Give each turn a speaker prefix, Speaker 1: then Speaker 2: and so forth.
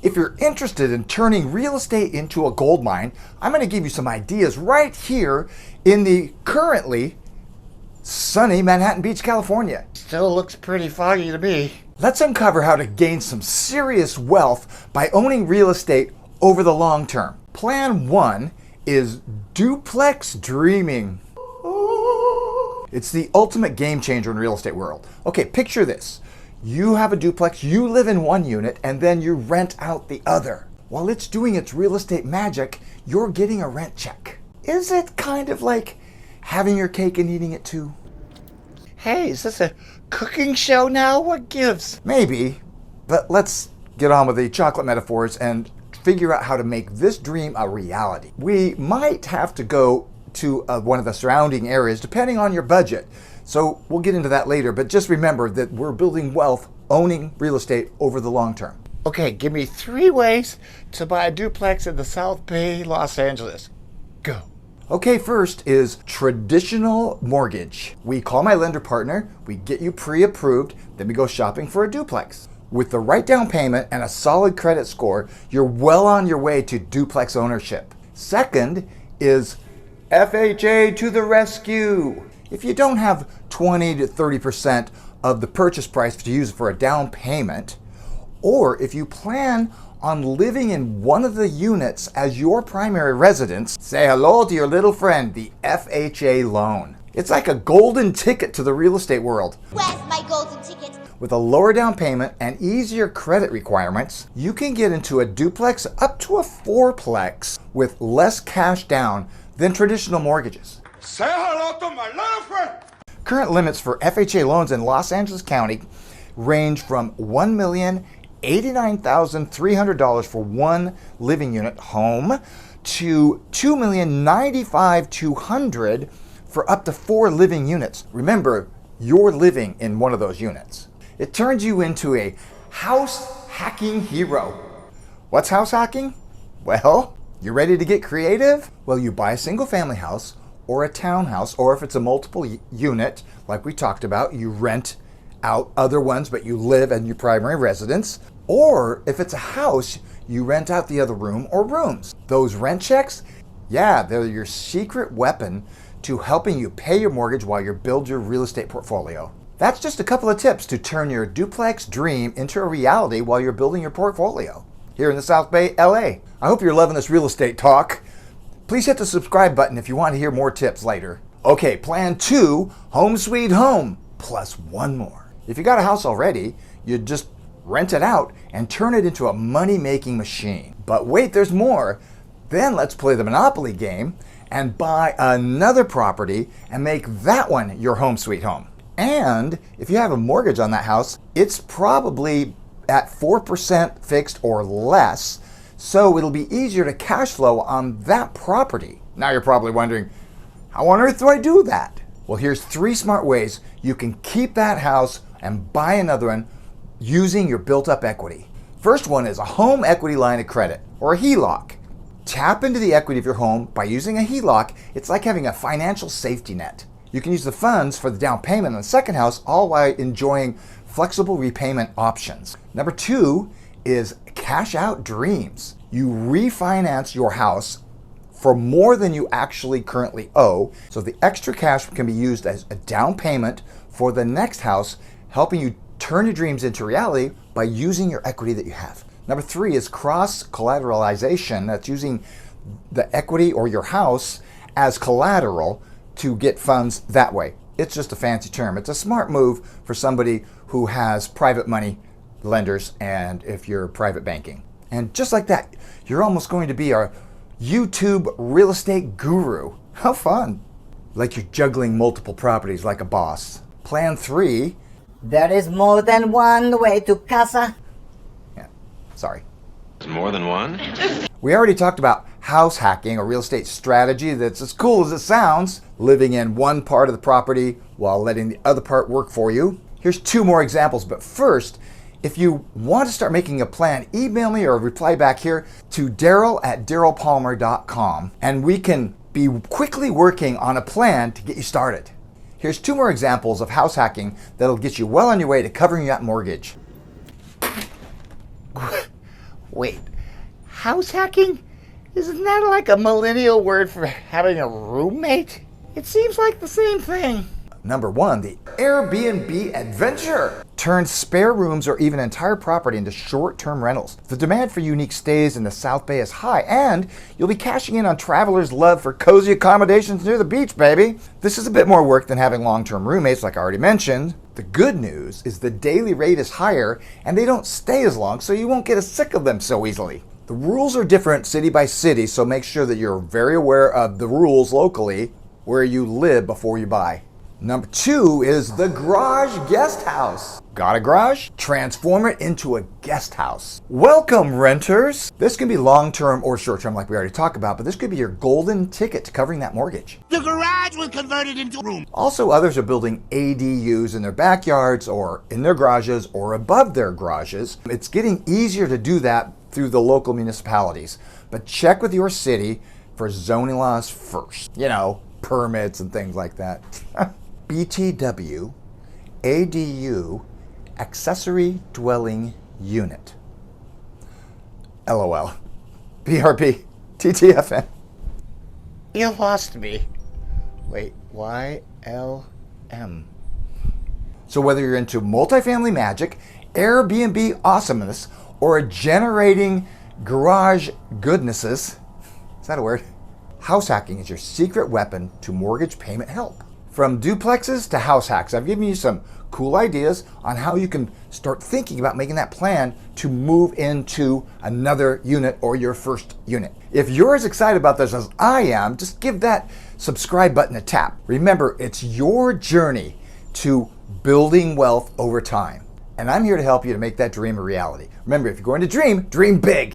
Speaker 1: If you're interested in turning real estate into a gold mine, I'm going to give you some ideas right here in the currently sunny Manhattan Beach, California.
Speaker 2: Still looks pretty foggy to me.
Speaker 1: Let's uncover how to gain some serious wealth by owning real estate over the long term. Plan 1 is duplex dreaming. It's the ultimate game changer in real estate world. Okay, picture this. You have a duplex, you live in one unit, and then you rent out the other. While it's doing its real estate magic, you're getting a rent check. Is it kind of like having your cake and eating it too?
Speaker 2: Hey, is this a cooking show now? What gives?
Speaker 1: Maybe, but let's get on with the chocolate metaphors and figure out how to make this dream a reality. We might have to go to one of the surrounding areas depending on your budget. So we'll get into that later, but just remember that we're building wealth owning real estate over the long term.
Speaker 2: Okay, give me 3 ways to buy a duplex in the South Bay, Los Angeles. Go.
Speaker 1: Okay, first is traditional mortgage. We call my lender partner, we get you pre-approved, then we go shopping for a duplex. With the right down payment and a solid credit score, you're well on your way to duplex ownership. Second is FHA to the rescue. If you don't have 20 to 30% of the purchase price to use for a down payment, or if you plan on living in one of the units as your primary residence, say hello to your little friend, the FHA loan. It's like a golden ticket to the real estate world.
Speaker 3: Where's my golden ticket?
Speaker 1: With a lower down payment and easier credit requirements, you can get into a duplex up to a fourplex with less cash down than traditional mortgages.
Speaker 4: Say hello to my little friend.
Speaker 1: Current limits for FHA loans in Los Angeles County range from $1,089,300 for one living unit home to $2,095,200 for up to 4 living units. Remember, you're living in one of those units. It turns you into a house hacking hero. What's house hacking? Well, you ready to get creative? Well, you buy a single family house or a townhouse, or if it's a multiple unit, like we talked about, you rent out other ones, but you live in your primary residence. Or if it's a house, you rent out the other room or rooms. Those rent checks, yeah, they're your secret weapon to helping you pay your mortgage while you build your real estate portfolio. That's just a couple of tips to turn your duplex dream into a reality while you're building your portfolio here in the South Bay, LA. I hope you're loving this real estate talk. Please hit the subscribe button if you want to hear more tips later. Okay, plan 2, home sweet home, plus 1 more. If you got a house already, you just rent it out and turn it into a money-making machine. But wait, there's more. Then let's play the Monopoly game and buy another property and make that one your home sweet home. And if you have a mortgage on that house, it's probably at 4% fixed or less, so it'll be easier to cash flow on that property. Now you're probably wondering, how on earth do I do that? Well, here's 3 smart ways you can keep that house and buy another one using your built-up equity. First one is a home equity line of credit, or a HELOC. Tap into the equity of your home by using a HELOC. It's like having a financial safety net. You can use the funds for the down payment on the second house, all while enjoying flexible repayment options. Number 2 is cash out dreams. You refinance your house for more than you actually currently owe, so the extra cash can be used as a down payment for the next house, helping you turn your dreams into reality by using your equity that you have. Number 3 is cross-collateralization. That's using the equity or your house as collateral to get funds that way. It's just a fancy term. It's a smart move for somebody who has private money lenders and if you're private banking. And just like that, you're almost going to be our YouTube real estate guru. How fun. Like you're juggling multiple properties like a boss. Plan 3.
Speaker 5: There is more than one way to casa.
Speaker 1: Yeah, sorry.
Speaker 4: More than one?
Speaker 1: We already talked about house hacking, a real estate strategy that's as cool as it sounds, living in one part of the property while letting the other part work for you. Here's 2 more examples, but first, if you want to start making a plan, email me or reply back here to daryl@darylpalmer.com, and we can be quickly working on a plan to get you started. Here's 2 more examples of house hacking that'll get you well on your way to covering that mortgage.
Speaker 2: Wait, house hacking? Isn't that like a millennial word for having a roommate? It seems like the same thing.
Speaker 1: Number 1, the Airbnb adventure turns spare rooms or even entire property into short-term rentals. The demand for unique stays in the South Bay is high, and you'll be cashing in on travelers' love for cozy accommodations near the beach, baby. This is a bit more work than having long-term roommates, like I already mentioned. The good news is the daily rate is higher, and they don't stay as long, so you won't get sick of them so easily. The rules are different city by city, so make sure that you're very aware of the rules locally where you live before you buy. Number 2 is the garage guest house. Got a garage? Transform it into a guest house. Welcome, renters. This can be long-term or short-term like we already talked about, but this could be your golden ticket to covering that mortgage.
Speaker 3: The garage was converted into a room.
Speaker 1: Also, others are building ADUs in their backyards or in their garages or above their garages. It's getting easier to do that through the local municipalities, but check with your city for zoning laws first. You know, permits and things like that. BTW, ADU, accessory dwelling unit. LOL. BRB, TTFN.
Speaker 2: You lost me. Wait, YLM.
Speaker 1: So whether you're into multifamily magic, Airbnb awesomeness, or generating garage goodnesses, is that a word? House hacking is your secret weapon to mortgage payment help. From duplexes to house hacks, I've given you some cool ideas on how you can start thinking about making that plan to move into another unit or your first unit. If you're as excited about this as I am, just give that subscribe button a tap. Remember, it's your journey to building wealth over time. And I'm here to help you to make that dream a reality. Remember, if you're going to dream, dream big.